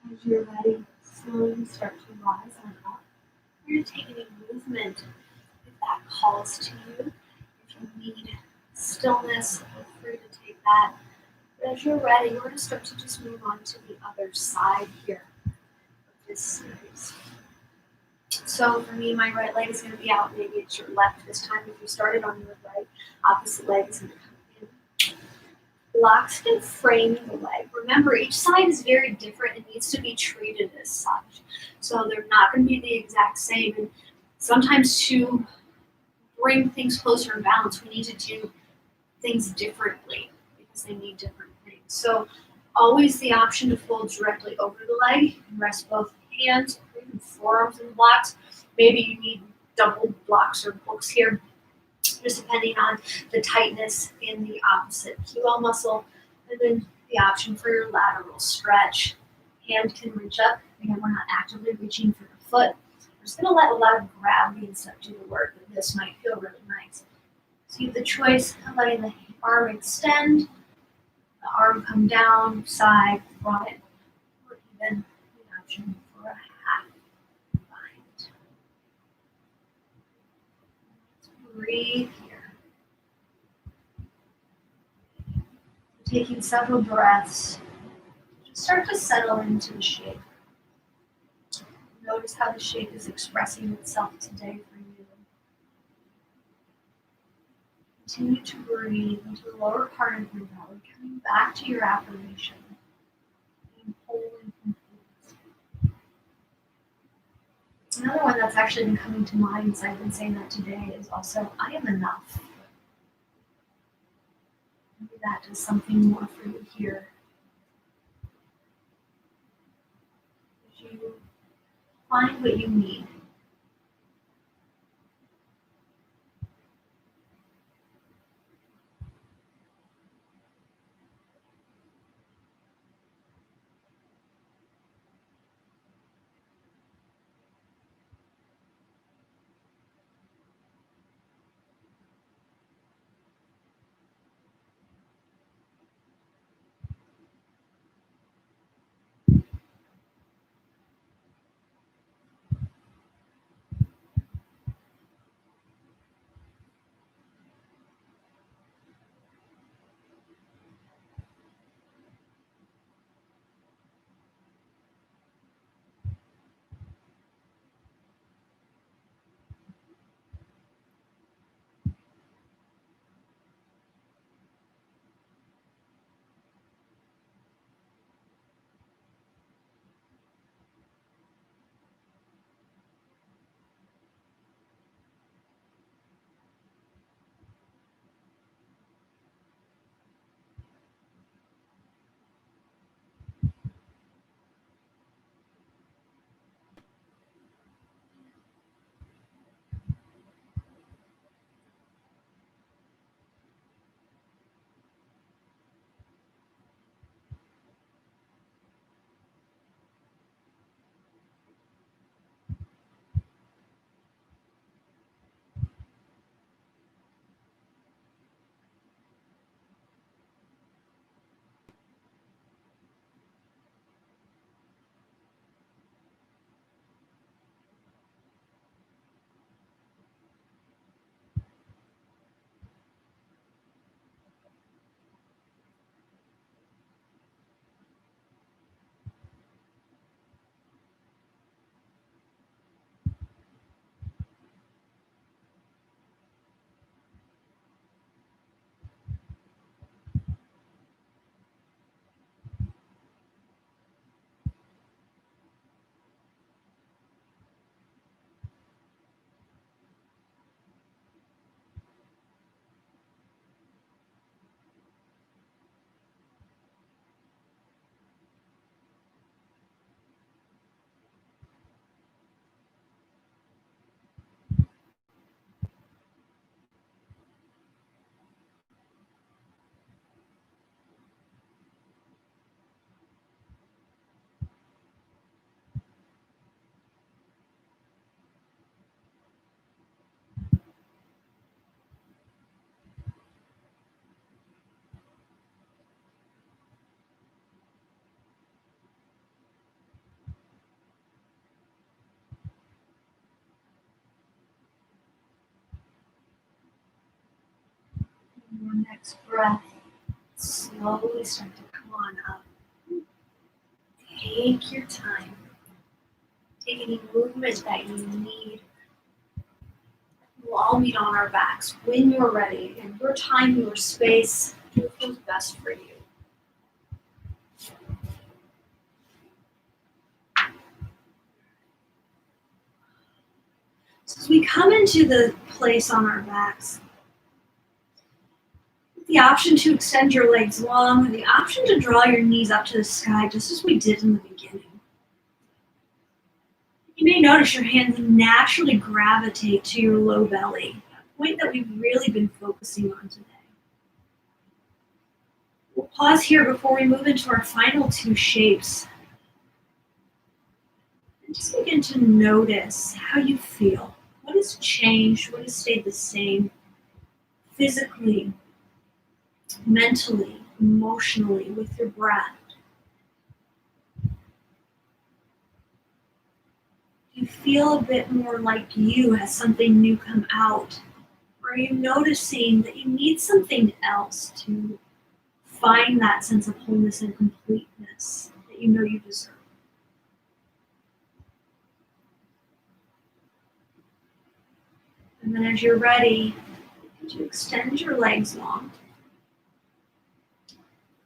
As you're ready, slowly start to rise on up. You're going to take any movement if that calls to you. If you need stillness, feel free to take that. But as you're ready, we're going to start to just move on to the other side here of this series. So for me, my right leg is going to be out. Maybe it's your left this time. If you started on your right, opposite leg is going to come in. Blocks can frame the leg. Remember, each side is very different. It needs to be treated as such. So they're not going to be the exact same. And sometimes to bring things closer in balance, we need to do things differently because they need different things. So always the option to fold directly over the leg. You can rest both hands or even forearms in the blocks. Maybe you need double blocks or hooks here, just depending on the tightness in the opposite QL muscle. And then the option for your lateral stretch. Hand can reach up. Again, we're not actively reaching for the foot. We're just going to let a lot of gravity and stuff do the work, but this might feel really nice. So you have the choice of letting the arm extend, the arm come down, side, front, or even the option for a half bind. Let's breathe here. Taking several breaths, just start to settle into the shape. Notice how the shape is expressing itself today for you. Continue to breathe into the lower part of your belly, coming back to your affirmation. Being whole and complete. one that's actually been coming to mind as I've been saying that today is also, I am enough. Maybe that does something more for you here. As you find what you need. Your next breath, slowly start to come on up. Take your time. Take any movement that you need. We'll all meet on our backs when you're ready. In your time, your space, do what feels best for you. So as we come into the place on our backs, the option to extend your legs long, or the option to draw your knees up to the sky, just as we did in the beginning. You may notice your hands naturally gravitate to your low belly, a point that we've really been focusing on today. We'll pause here before we move into our final two shapes. And just begin to notice how you feel. What has changed? What has stayed the same? Physically, mentally, emotionally, with your breath. You feel a bit more like you as something new come out? Or are you noticing that you need something else to find that sense of wholeness and completeness that you know you deserve? And then as you're ready, to extend your legs long.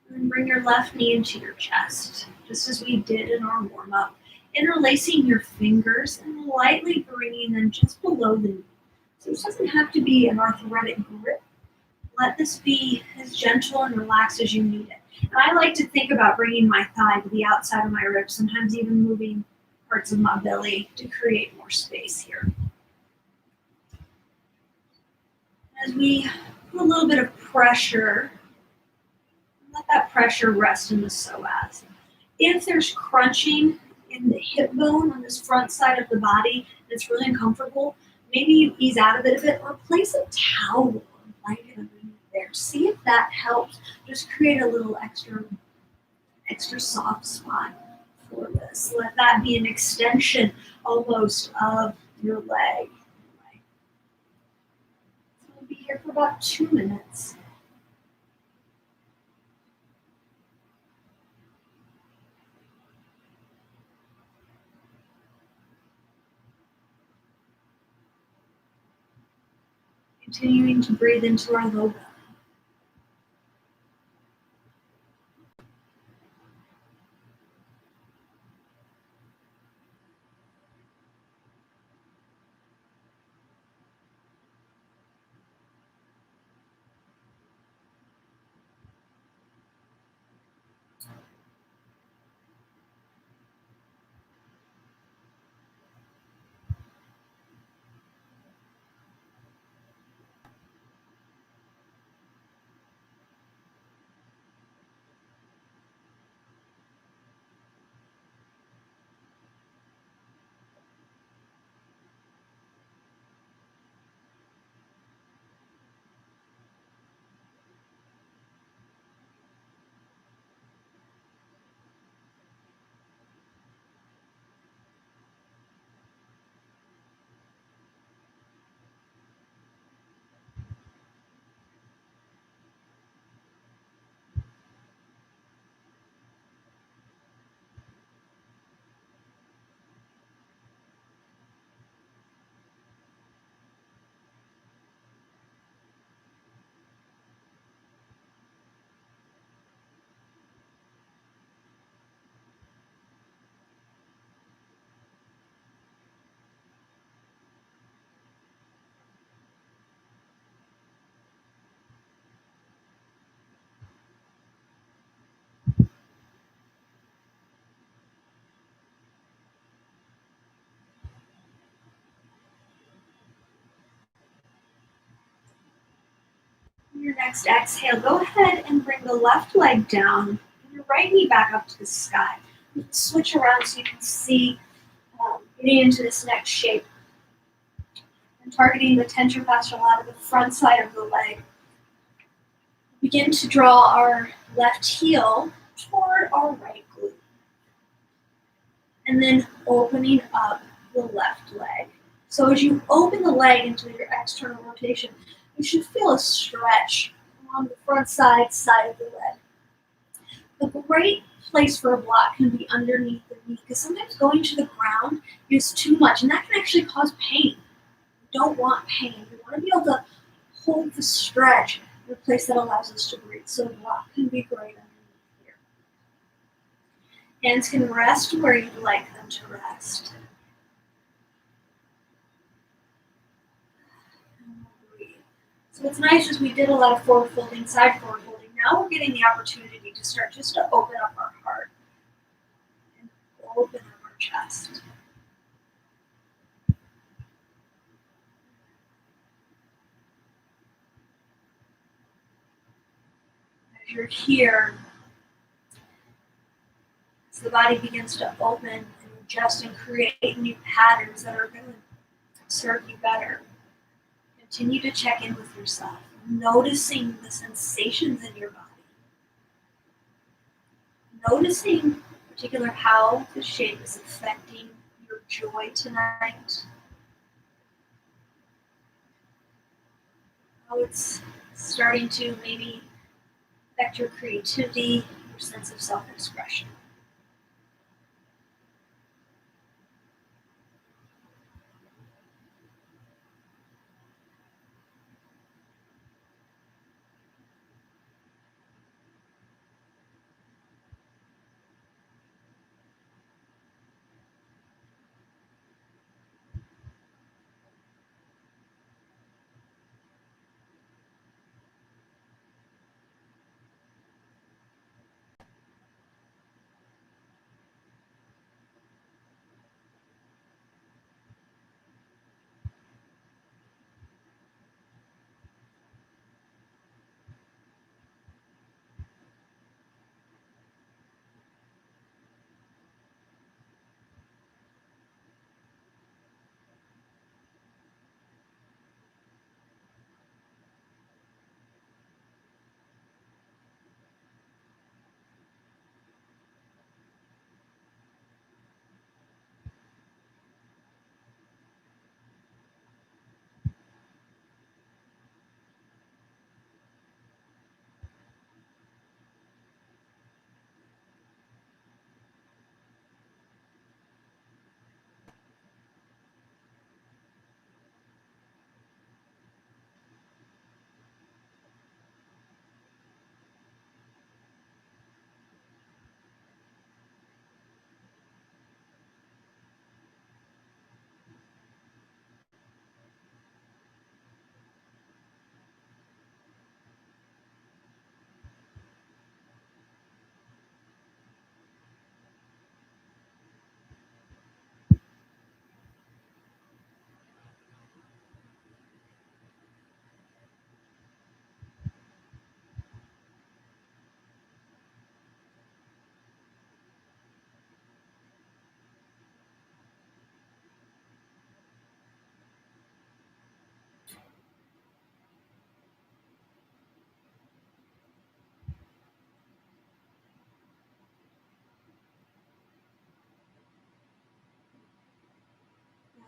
And then bring your left knee into your chest, just as we did in our warm-up. Interlacing your fingers and lightly bringing them just below the knee. So this doesn't have to be an arthritic grip. Let this be as gentle and relaxed as you need it. And I like to think about bringing my thigh to the outside of my ribs, sometimes even moving parts of my belly to create more space here. As we put a little bit of pressure, let that pressure rest in the psoas. If there's crunching in the hip bone on this front side of the body and it's really uncomfortable, maybe you ease out of it a bit or place a towel or blanket underneath there. See if that helps. Just create a little extra soft spot for this. Let that be an extension almost of your leg. So we'll be here for about 2 minutes. Continuing to breathe into our low belly. Your next exhale, go ahead and bring the left leg down and your right knee back up to the sky. Switch around so you can see getting into this next shape. And targeting the tension fascial out of the front side of the leg. Begin to draw our left heel toward our right glute. And then opening up the left leg. So as you open the leg into your external rotation, you should feel a stretch along the front side of the leg. A great place for a block can be underneath the knee because sometimes going to the ground is too much and that can actually cause pain. You don't want pain. You want to be able to hold the stretch in a place that allows us to breathe. So a block can be great underneath here. Hands can rest where you'd like them to rest. So what's nice is we did a lot of forward folding, side forward folding. Now we're getting the opportunity to start just to open up our heart and open up our chest. As you're here, as the body begins to open and adjust and create new patterns that are going to serve you better, continue to check in with yourself, noticing the sensations in your body. Noticing in particular how the shape is affecting your joy tonight. How it's starting to maybe affect your creativity, your sense of self-expression.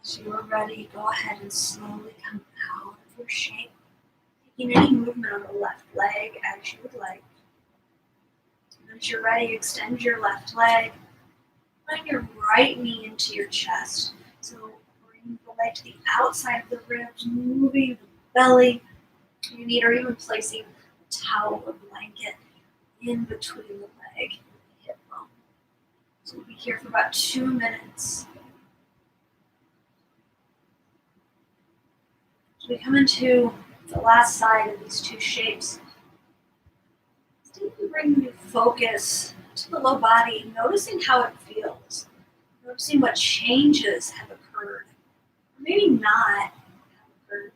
So you're ready, go ahead and slowly come out of your shape, taking any movement on the left leg as you would like. And as you're ready, extend your left leg, bring your right knee into your chest. So bring the leg to the outside of the ribs, moving the belly, your knee, or even placing a towel or blanket in between the leg and the hip bone. So we'll be here for about 2 minutes. So we come into the last side of these two shapes. Bring your focus to the low body, noticing how it feels, noticing what changes have occurred, or maybe not have occurred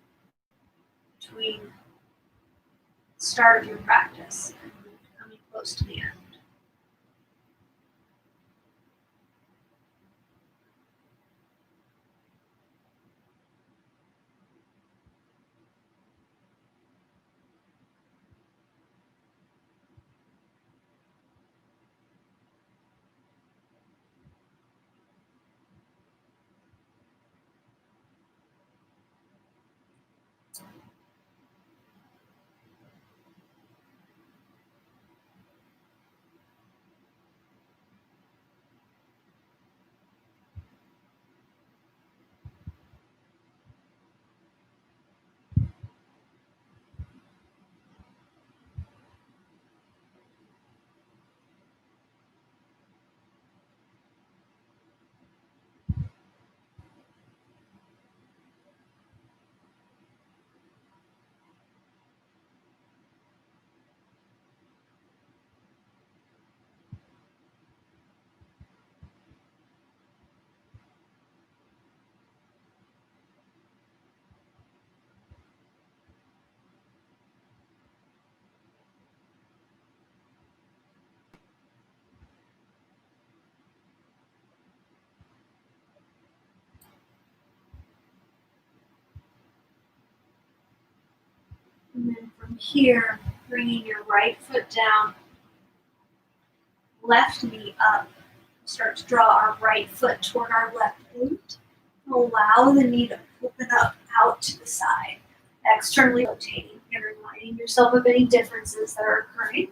between the start of your practice and coming close to the end. And then from here, bringing your right foot down, left knee up. Start to draw our right foot toward our left glute. Allow the knee to open up out to the side, externally rotating and reminding yourself of any differences that are occurring.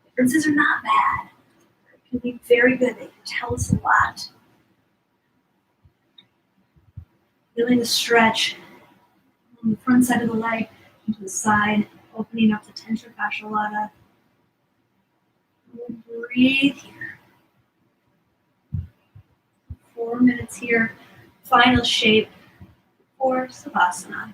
Differences are not bad. They can be very good. They can tell us a lot. Feeling the stretch on the front side of the leg into the side, opening up the tensor fascia lata. And breathe here. 4 minutes here. Final shape for Savasana.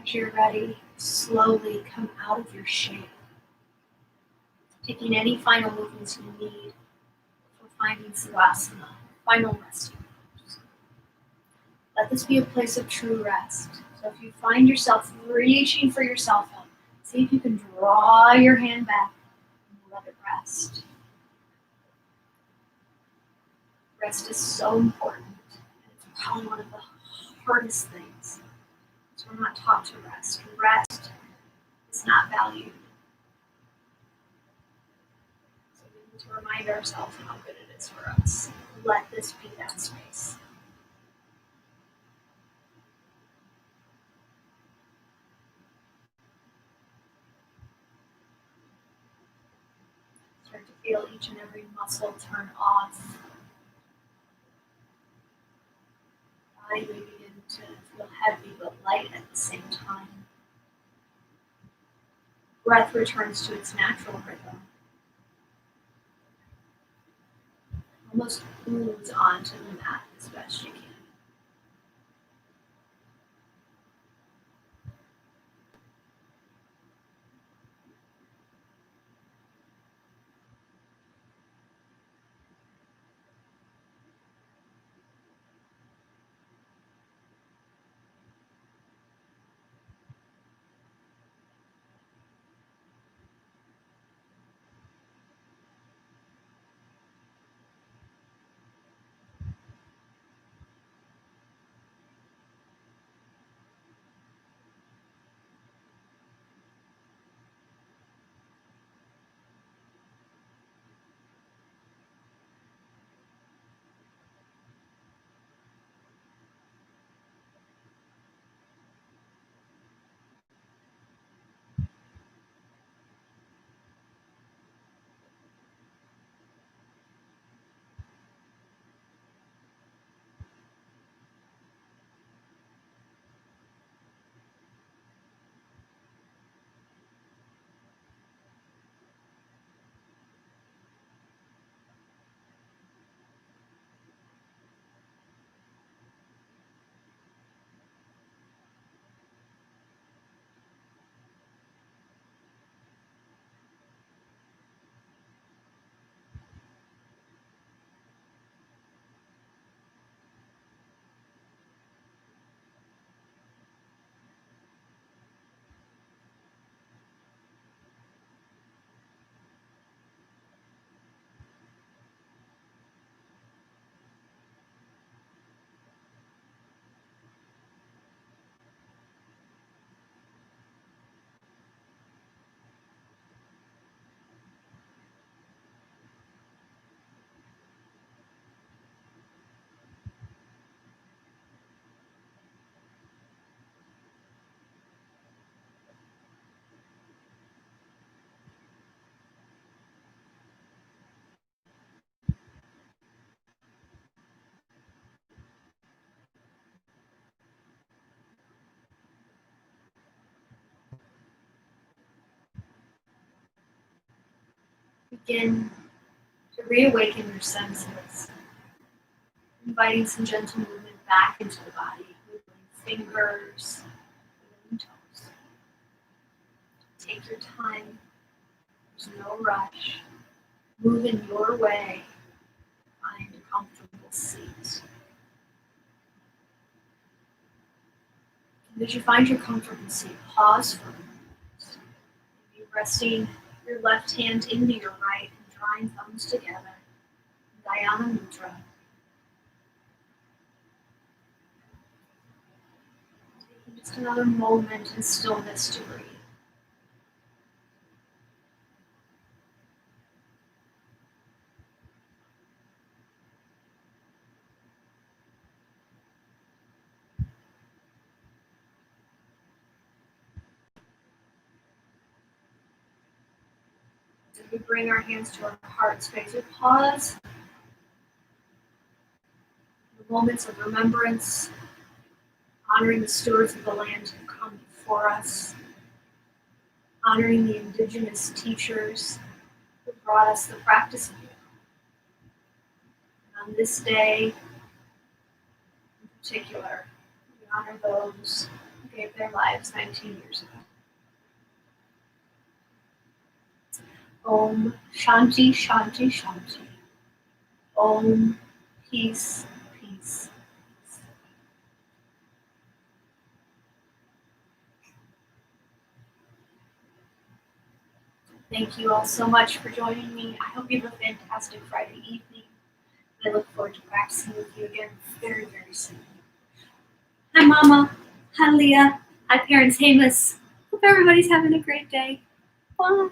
As you're ready, slowly come out of your shape, taking any final movements you need for finding Savasana, final resting pose. Let this be a place of true rest. So if you find yourself reaching for your cell phone, see if you can draw your hand back and let it rest. Rest is so important. It's probably one of the hardest things. So we're not taught to rest. Rest is not valued. So we need to remind ourselves how good it is for us. Let this be that space. Start to feel each and every muscle turn off. Body may begin to feel heavy but light at the same time. Breath returns to its natural rhythm. Almost ooze onto the mat as best you can. Begin to reawaken your senses, inviting some gentle movement back into the body, moving fingers, moving toes. Take your time. There's no rush. Move in your way. Find a comfortable seat. And as you find your comfortable seat, pause for a moment. Maybe resting your left hand into your right and drawing thumbs together. Dhyana Mudra. Taking just another moment in stillness to breathe. As we bring our hands to our heart space, we pause. The moments of remembrance, honoring the stewards of the land who come before us, honoring the indigenous teachers who brought us the practice of yoga. And on this day, in particular, we honor those who gave their lives 19 years ago. Om Shanti Shanti Shanti. Om Peace Peace. Thank you all so much for joining me. I hope you have a fantastic Friday evening. I look forward to practicing with you again very, very soon. Hi, Mama. Hi, Leah. Hi, Parents Hamus. Hope everybody's having a great day. Bye.